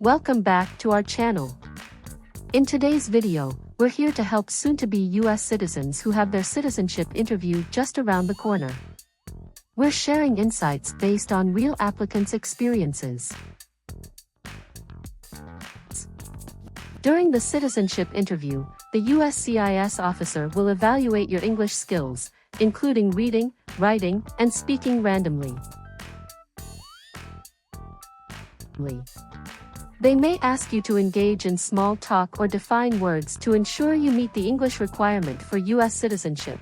Welcome back to our channel. In today's video, we're here to help soon-to-be US citizens who have their citizenship interview just around the corner. We're sharing insights based on real applicants' experiences. During the citizenship interview, the USCIS officer will evaluate your English skills, including reading, writing, and speaking randomly. They may ask you to engage in small talk or define words to ensure you meet the English requirement for US citizenship.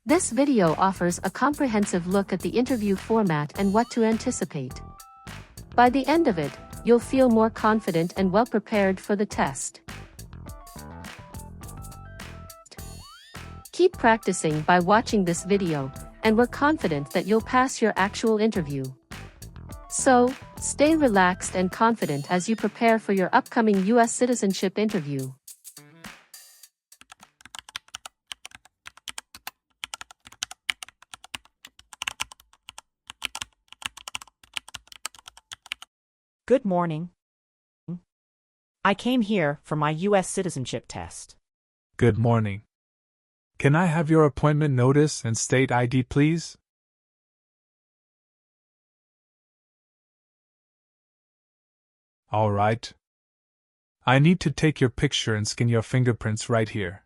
This video offers a comprehensive look at the interview format and what to anticipate. By the end of it, you'll feel more confident and well prepared for the test. Keep practicing by watching this video, and we're confident that you'll pass your actual interview. So, stay relaxed and confident as you prepare for your upcoming US citizenship interview. Good morning. I came here for my US citizenship test. Good morning. Can I have your appointment notice and state ID, please? All right. I need to take your picture and scan your fingerprints right here.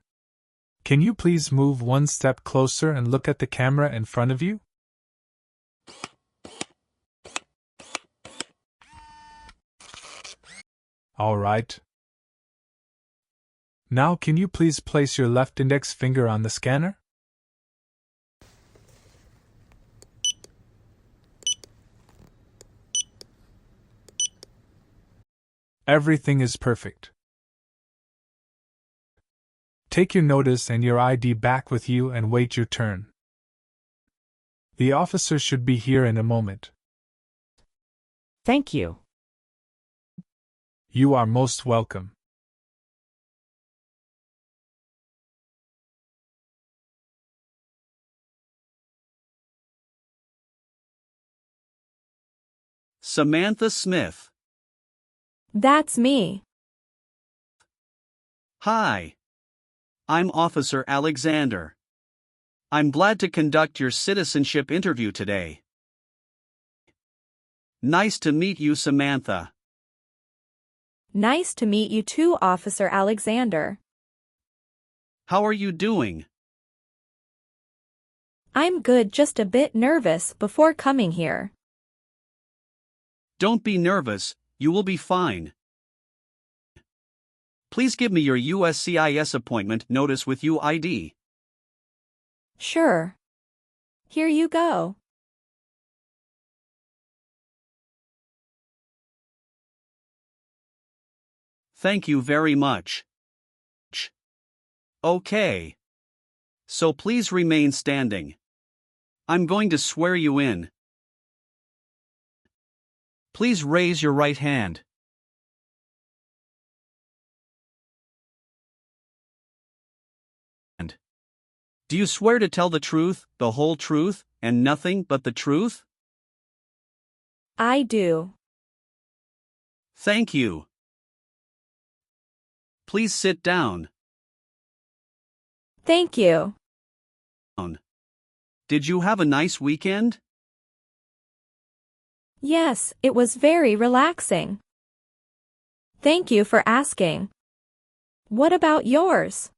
Can you please move one step closer and look at the camera in front of you? All right. Now can you please place your left index finger on the scanner? Everything is perfect. Take your notice and your ID back with you and wait your turn. The officer should be here in a moment. Thank you. You are most welcome. Samantha Smith. That's me. Hi. I'm Officer Alexander. I'm glad to conduct your citizenship interview today. Nice to meet you, Samantha. Nice to meet you too, Officer Alexander. How are you doing? I'm good, just a bit nervous before coming here. Don't be nervous, you will be fine. Please give me your USCIS appointment notice with UID. Sure. Here you go. Thank you very much. Okay. So please remain standing. I'm going to swear you in. Please raise your right hand. Do you swear to tell the truth, the whole truth, and nothing but the truth? I do. Thank you. Please sit down. Thank you. Did you have a nice weekend? Yes, it was very relaxing. Thank you for asking. What about yours?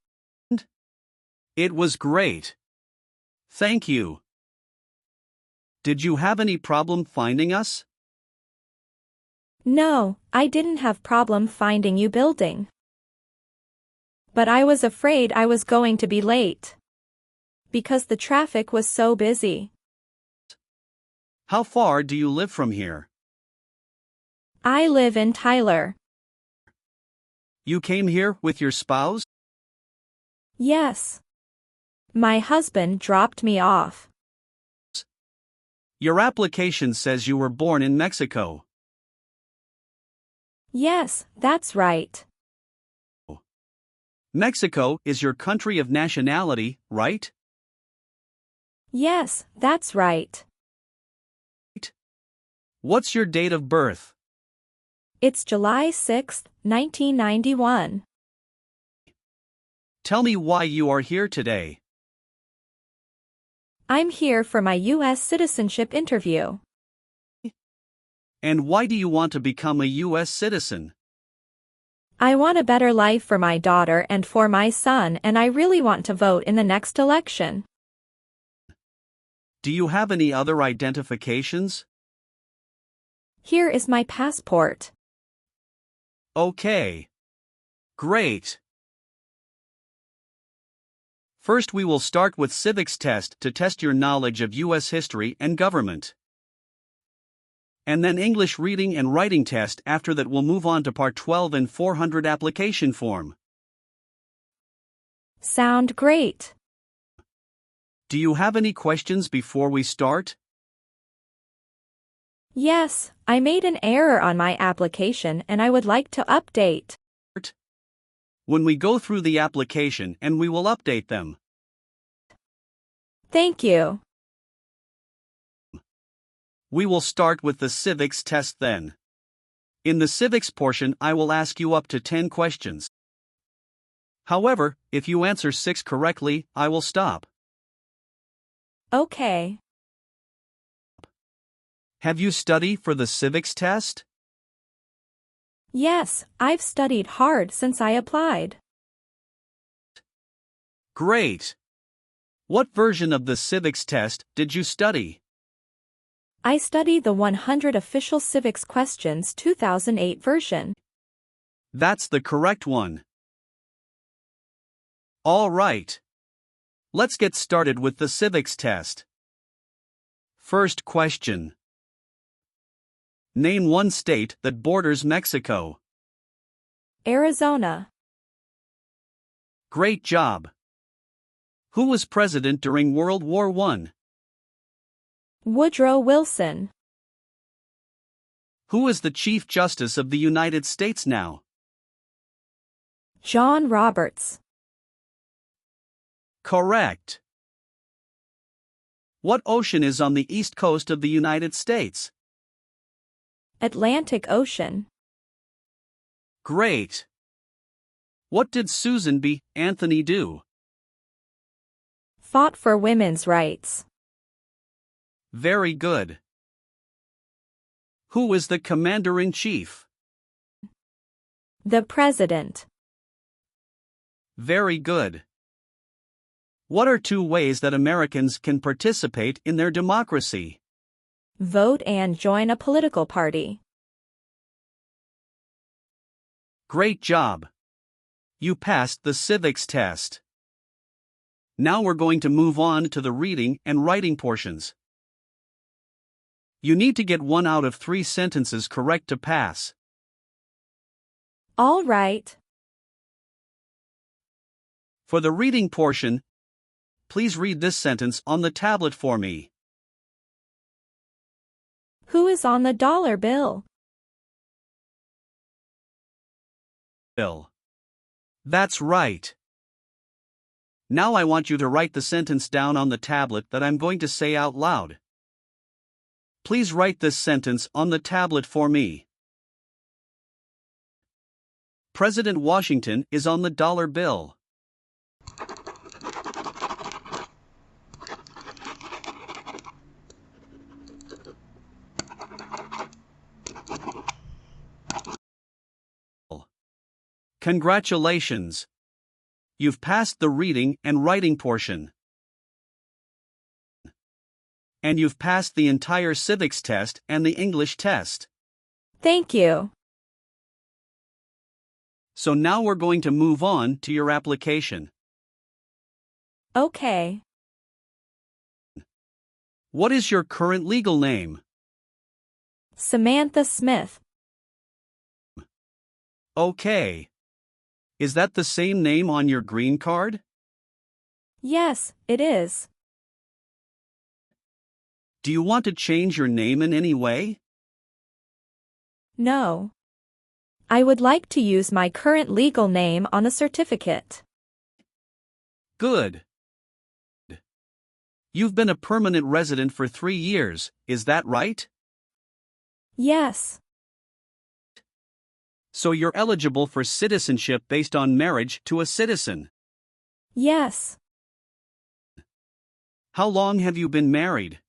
It was great. Thank you. Did you have any problem finding us? No, I didn't have problem finding you building. But I was afraid I was going to be late. Because the traffic was so busy. How far do you live from here? I live in Tyler. You came here with your spouse? Yes. My husband dropped me off. Your application says you were born in Mexico. Yes, that's right. Mexico is your country of nationality, right? Yes, that's right. What's your date of birth? It's July 6, 1991. Tell me why you are here today. I'm here for my US Citizenship Interview. And why do you want to become a US citizen? I want a better life for my daughter and for my son, and I really want to vote in the next election. Do you have any other identifications? Here is my passport. Okay. Great. First we will start with civics test to test your knowledge of US history and government. And then English reading and writing test. After that we'll move on to part 12 and N400 application form. Sound great. Do you have any questions before we start? Yes, I made an error on my application and I would like to update. When we go through the application and we will update them. Thank you. We will start with the civics test then. In the civics portion I will ask you up to 10 questions. However, if you answer 6 correctly, I will stop. Okay. Have you studied for the civics test? Yes, I've studied hard since I applied. Great! What version of the civics test did you study? I studied the 100 Official Civics Questions 2008 version. That's the correct one. All right. Let's get started with the civics test. First question. Name one state that borders Mexico. Arizona. Great job. Who was president during World War I? Woodrow Wilson. Who is the Chief Justice of the United States now? John Roberts. Correct. What ocean is on the east coast of the United States? Atlantic Ocean. Great. What did Susan B. Anthony do? Fought for women's rights. Very good. Who is the Commander-in-Chief? The President. Very good. What are 2 ways that Americans can participate in their democracy? Vote and join a political party. Great job. You passed the civics test. Now we're going to move on to the reading and writing portions. You need to get 1 out of 3 sentences correct to pass. All right. For the reading portion, please read this sentence on the tablet for me. Who is on the dollar bill? Bill. That's right. Now I want you to write the sentence down on the tablet that I'm going to say out loud. Please write this sentence on the tablet for me. President Washington is on the dollar bill. Congratulations! You've passed the reading and writing portion. And you've passed the entire civics test and the English test. Thank you. So now we're going to move on to your application. Okay. What is your current legal name? Samantha Smith. Okay. Is that the same name on your green card? Yes, it is. Do you want to change your name in any way? No. I would like to use my current legal name on a certificate. Good. You've been a permanent resident for 3 years, is that right? Yes. So you're eligible for citizenship based on marriage to a citizen. Yes. How long have you been married?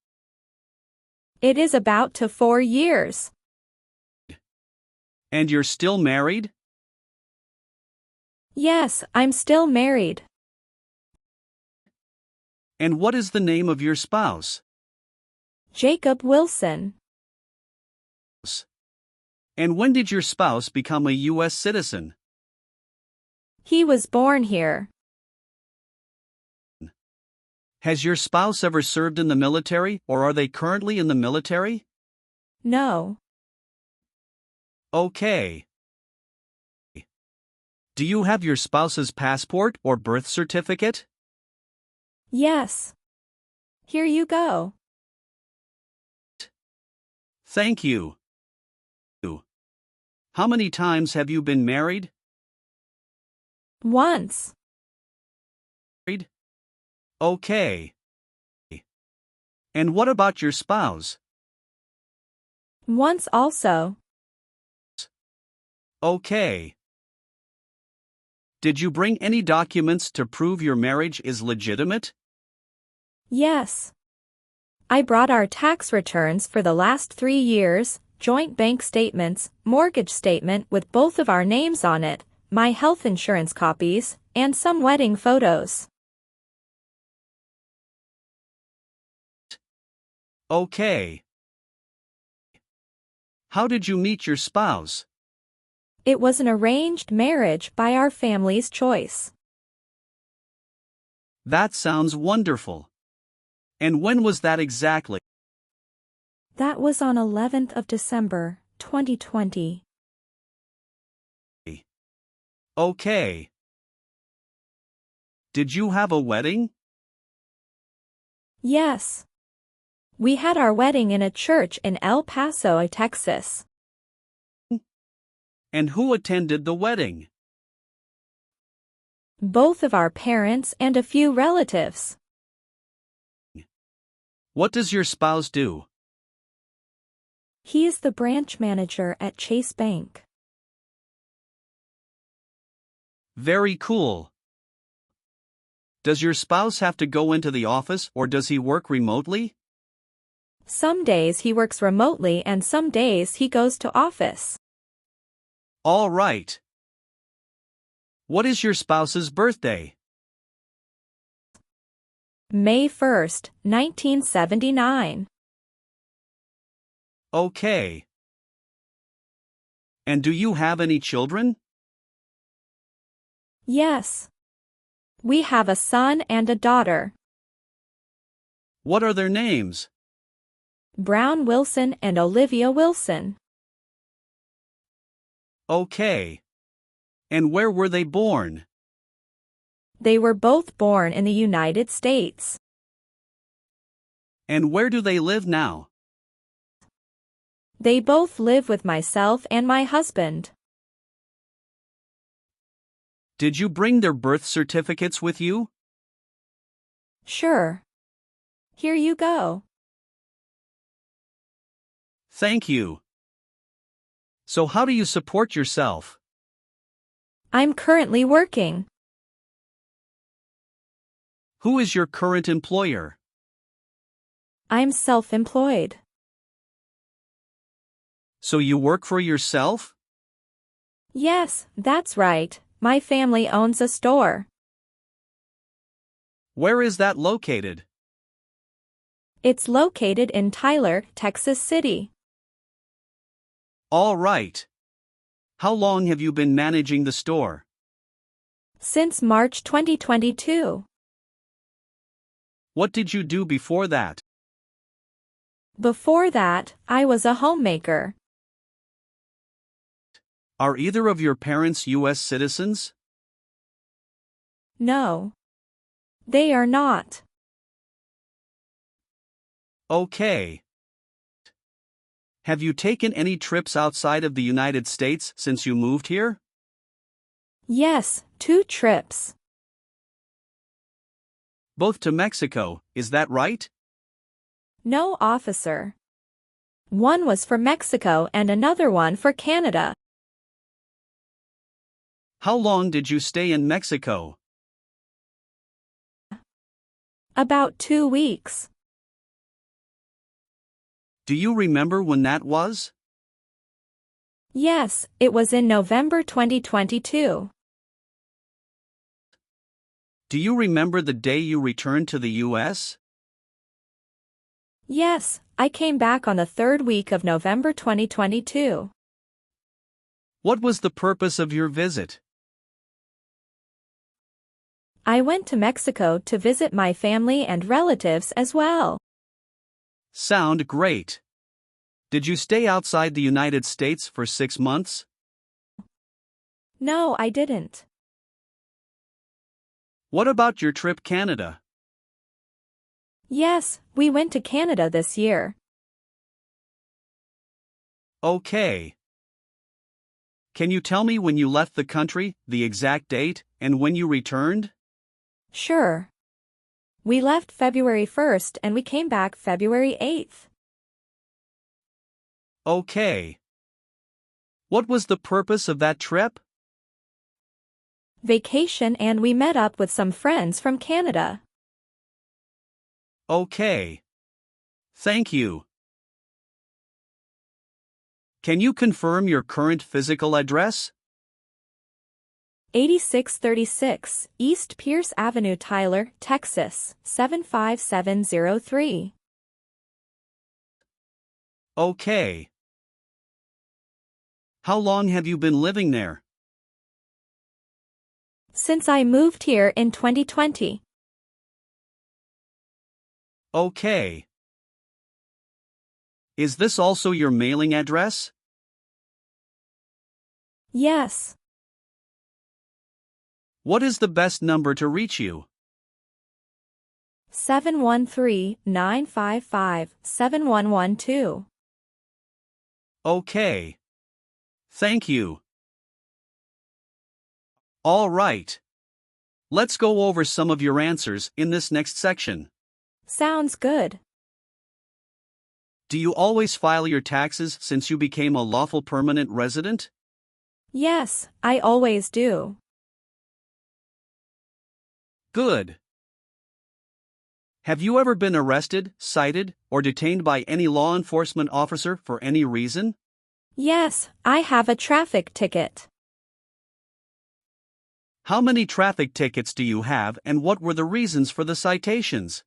It is about to 4 years. And you're still married? Yes, I'm still married. And what is the name of your spouse? Jacob Wilson. And when did your spouse become a US citizen? He was born here. Has your spouse ever served in the military, or are they currently in the military? No. Okay. Do you have your spouse's passport or birth certificate? Yes. Here you go. Thank you. How many times have you been married? Once. Okay. And what about your spouse? Once also. Okay. Did you bring any documents to prove your marriage is legitimate? Yes. I brought our tax returns for the last 3 years, joint bank statements, mortgage statement with both of our names on it, my health insurance copies, and some wedding photos. Okay. How did you meet your spouse? It was an arranged marriage by our family's choice. That sounds wonderful. And when was that exactly? That was on 11th of December, 2020. Okay. Did you have a wedding? Yes. We had our wedding in a church in El Paso, Texas. And who attended the wedding? Both of our parents and a few relatives. What does your spouse do? He is the branch manager at Chase Bank. Very cool. Does your spouse have to go into the office or does he work remotely? Some days he works remotely and some days he goes to office. All right. What is your spouse's birthday? May 1st, 1979. Okay. And do you have any children? Yes. We have a son and a daughter. What are their names? Brown Wilson and Olivia Wilson. Okay. And where were they born? They were both born in the United States. And where do they live now? They both live with myself and my husband. Did you bring their birth certificates with you? Sure. Here you go. Thank you. So how do you support yourself? I'm currently working. Who is your current employer? I'm self-employed. So you work for yourself? Yes, that's right. My family owns a store. Where is that located? It's located in Tyler, Texas City. All right. How long have you been managing the store? Since March 2022. What did you do before that? Before that, I was a homemaker. Are either of your parents US citizens? No. They are not. Okay. Have you taken any trips outside of the United States since you moved here? Yes, 2 trips. Both to Mexico, is that right? No, officer. One was for Mexico and another one for Canada. How long did you stay in Mexico? About 2 weeks. Do you remember when that was? Yes, it was in November 2022. Do you remember the day you returned to the US? Yes, I came back on the 3rd week of November 2022. What was the purpose of your visit? I went to Mexico to visit my family and relatives as well. Sound great. Did you stay outside the United States for 6 months? No, I didn't. What about your trip Canada? Yes, we went to Canada this year. Okay. Can you tell me when you left the country, the exact date, and when you returned? Sure. We left February 1st and we came back February 8th. Okay. What was the purpose of that trip? Vacation, and we met up with some friends from Canada. Okay. Thank you. Can you confirm your current physical address? 8636 East Pierce Avenue, Tyler, Texas, 75703. Okay. How long have you been living there? Since I moved here in 2020. Okay. Is this also your mailing address? Yes. What is the best number to reach you? 713-955-7112. Okay. Thank you. All right. Let's go over some of your answers in this next section. Sounds good. Do you always file your taxes since you became a lawful permanent resident? Yes, I always do. Good. Have you ever been arrested, cited, or detained by any law enforcement officer for any reason? Yes, I have a traffic ticket. How many traffic tickets do you have, and what were the reasons for the citations?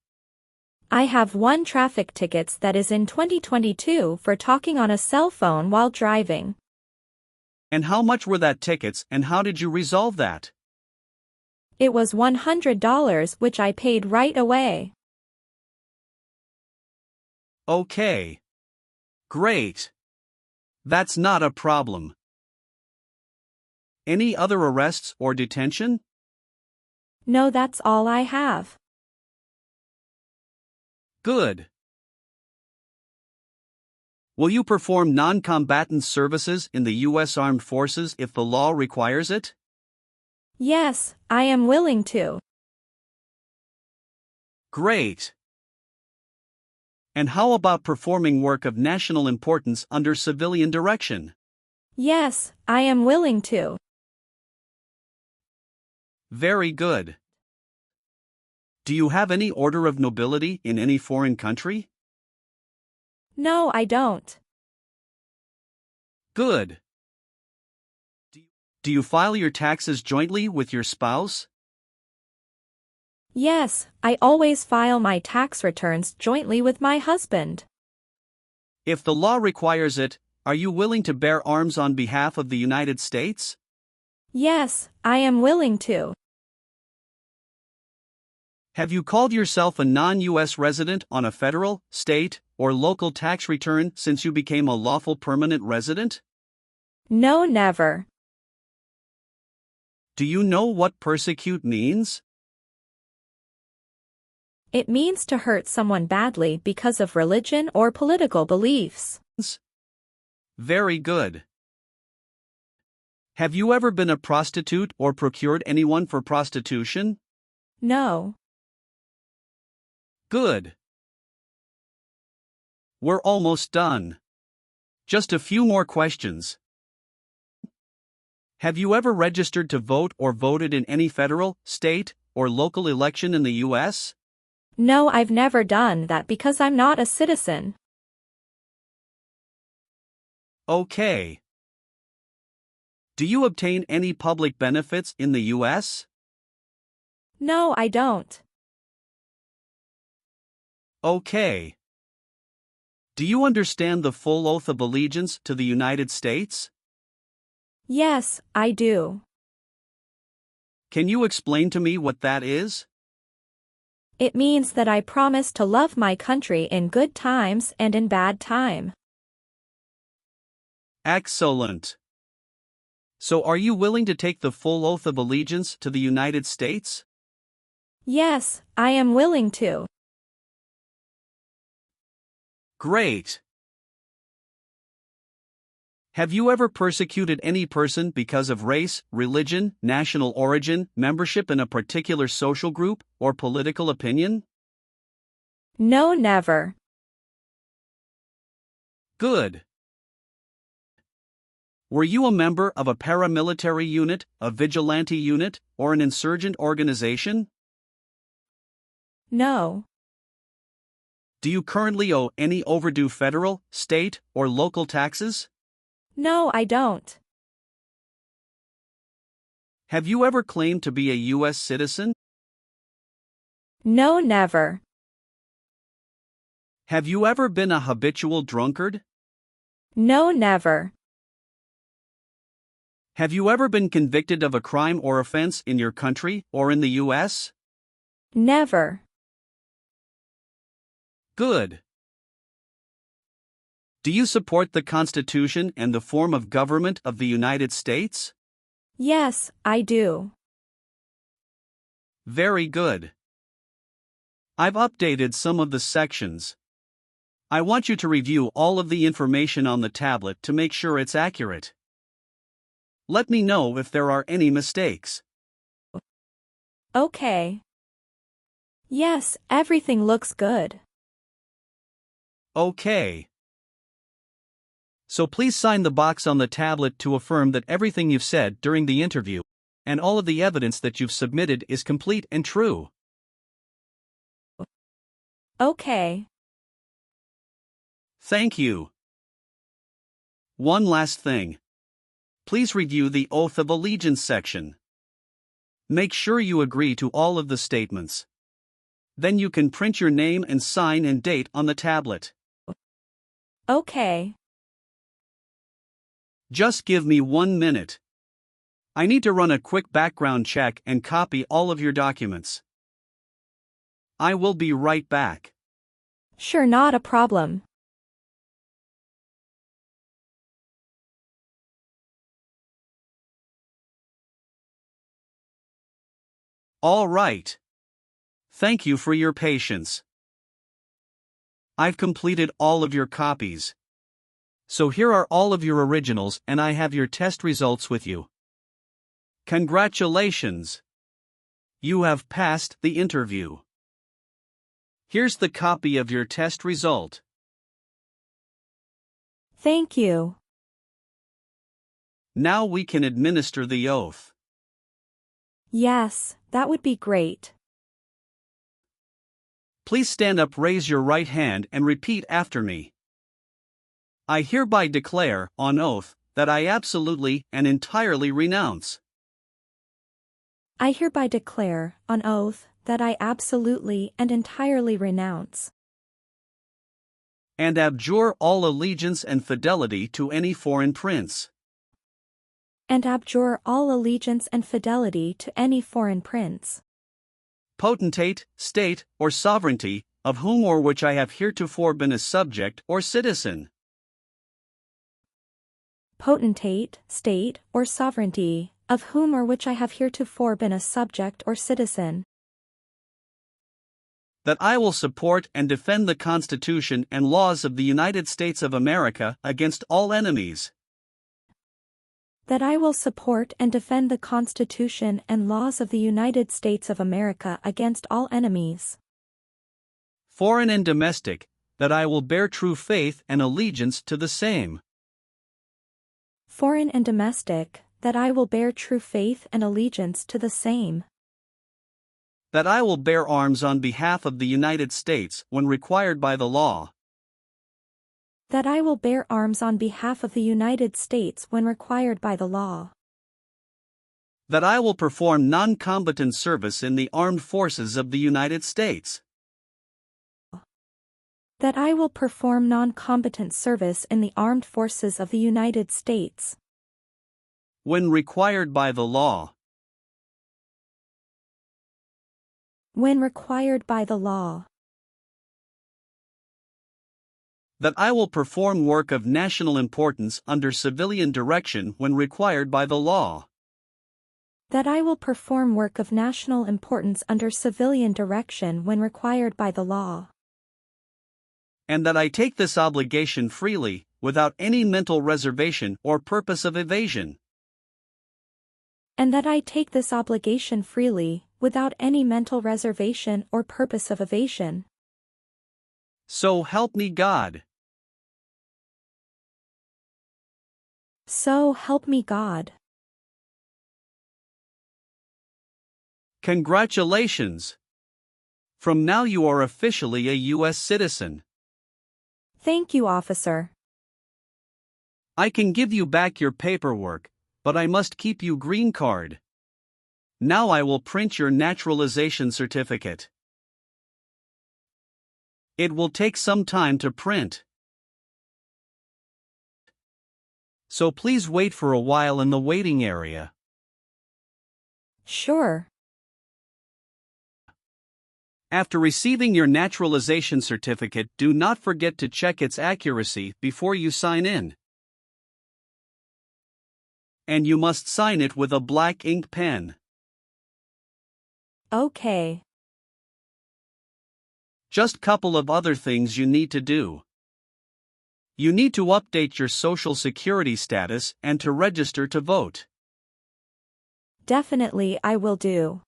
I have 1 traffic ticket that is in 2022 for talking on a cell phone while driving. And how much were that tickets, and how did you resolve that? It was $100, which I paid right away. Okay. Great. That's not a problem. Any other arrests or detention? No, that's all I have. Good. Will you perform non-combatant services in the U.S. Armed Forces if the law requires it? Yes, I am willing to. Great. And how about performing work of national importance under civilian direction? Yes, I am willing to. Very good. Do you have any order of nobility in any foreign country? No, I don't. Good. Do you file your taxes jointly with your spouse? Yes, I always file my tax returns jointly with my husband. If the law requires it, are you willing to bear arms on behalf of the United States? Yes, I am willing to. Have you called yourself a non-U.S. resident on a federal, state, or local tax return since you became a lawful permanent resident? No, never. Do you know what persecute means? It means to hurt someone badly because of religion or political beliefs. Very good. Have you ever been a prostitute or procured anyone for prostitution? No. Good. We're almost done. Just a few more questions. Have you ever registered to vote or voted in any federal, state, or local election in the U.S.? No, I've never done that because I'm not a citizen. Okay. Do you obtain any public benefits in the U.S.? No, I don't. Okay. Do you understand the full oath of allegiance to the United States? Yes, I do. Can you explain to me what that is? It means that I promise to love my country in good times and in bad time. Excellent. So are you willing to take the full oath of allegiance to the United States? Yes, I am willing to. Great. Have you ever persecuted any person because of race, religion, national origin, membership in a particular social group, or political opinion? No, never. Good. Were you a member of a paramilitary unit, a vigilante unit, or an insurgent organization? No. Do you currently owe any overdue federal, state, or local taxes? No, I don't. Have you ever claimed to be a U.S. citizen? No, never. Have you ever been a habitual drunkard? No, never. Have you ever been convicted of a crime or offense in your country or in the U.S.? Never. Good. Do you support the Constitution and the form of government of the United States? Yes, I do. Very good. I've updated some of the sections. I want you to review all of the information on the tablet to make sure it's accurate. Let me know if there are any mistakes. Okay. Yes, everything looks good. Okay. So please sign the box on the tablet to affirm that everything you've said during the interview and all of the evidence that you've submitted is complete and true. Okay. Thank you. One last thing. Please review the Oath of Allegiance section. Make sure you agree to all of the statements. Then you can print your name and sign and date on the tablet. Okay. Just give me 1 minute. I need to run a quick background check and copy all of your documents. I will be right back. Sure, not a problem. All right. Thank you for your patience. I've completed all of your copies. So here are all of your originals and I have your test results with you. Congratulations! You have passed the interview. Here's the copy of your test result. Thank you. Now we can administer the oath. Yes, that would be great. Please stand up, raise your right hand and repeat after me. I hereby declare, on oath, that I absolutely and entirely renounce. I hereby declare, on oath, that I absolutely and entirely renounce and abjure all allegiance and fidelity to any foreign prince, and abjure all allegiance and fidelity to any foreign prince, potentate, state, or sovereignty, of whom or which I have heretofore been a subject or citizen. Potentate, state, or sovereignty, of whom or which I have heretofore been a subject or citizen. That I will support and defend the Constitution and laws of the United States of America against all enemies. That I will support and defend the Constitution and laws of the United States of America against all enemies, foreign and domestic, that I will bear true faith and allegiance to the same. foreign and domestic, that I will bear true faith and allegiance to the same. That I will bear arms on behalf of the United States when required by the law. That I will bear arms on behalf of the United States when required by the law. That I will perform non-combatant service in the armed forces of the United States. That I will perform non-combatant service in the armed forces of the United States. When required by the law. When required by the law. That I will perform work of national importance under civilian direction when required by the law. That I will perform work of national importance under civilian direction when required by the law. And that I take this obligation freely, without any mental reservation or purpose of evasion. And that I take this obligation freely, without any mental reservation or purpose of evasion. So help me God. So help me God. Congratulations! From now you are officially a U.S. citizen. Thank you, officer. I can give you back your paperwork, but I must keep you green card. Now I will print your naturalization certificate. It will take some time to print. So please wait for a while in the waiting area. Sure. After receiving your naturalization certificate, do not forget to check its accuracy before you sign in. And you must sign it with a black ink pen. Okay. Just couple of other things you need to do. You need to update your Social Security status and to register to vote. Definitely I will do.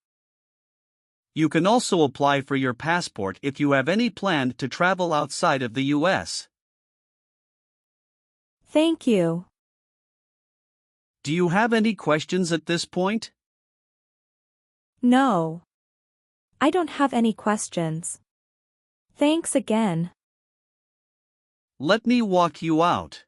You can also apply for your passport if you have any plan to travel outside of the U.S. Thank you. Do you have any questions at this point? No. I don't have any questions. Thanks again. Let me walk you out.